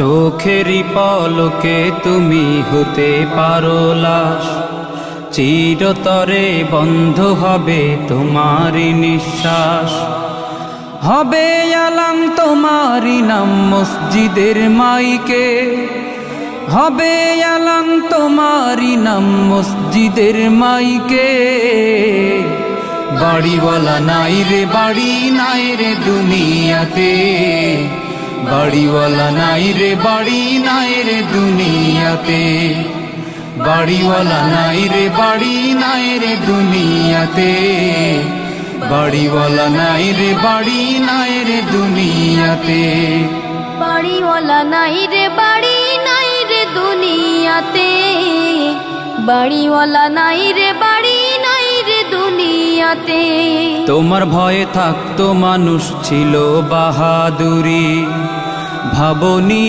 চোখেরই পলকে তুমি হতে পারো লাশ, চিরতরে বন্ধ হবে তোমারই নিঃশ্বাস। হবে আলাম তোমারই নাম মসজিদের মাইকে, হবে আলাম তোমারই নাম মসজিদের মাইকে। বাড়িওয়ালা নাই রে বাড়ি নাই রে দুনিয়াতে, বাড়িওয়ালা নাই রে বাড়ি নাই রে দুনিয়াতে, বাড়িওয়ালা নাই রে বাড়ি নাই রে দুনিয়াতে, বাড়িওয়ালা নাই রে বাড়ি নাই রে দুনিয়াতে। বাড়িওয়ালা নাই রে বাড়ি নাই রে দুনিয়াতে, বাড়িওয়ালা নাই রে বাড়ি নাই রে দুনিয়াতে। তোমার ভয়ে থাকতো মানুষ ছিল বাহাদুরি, ভাবনি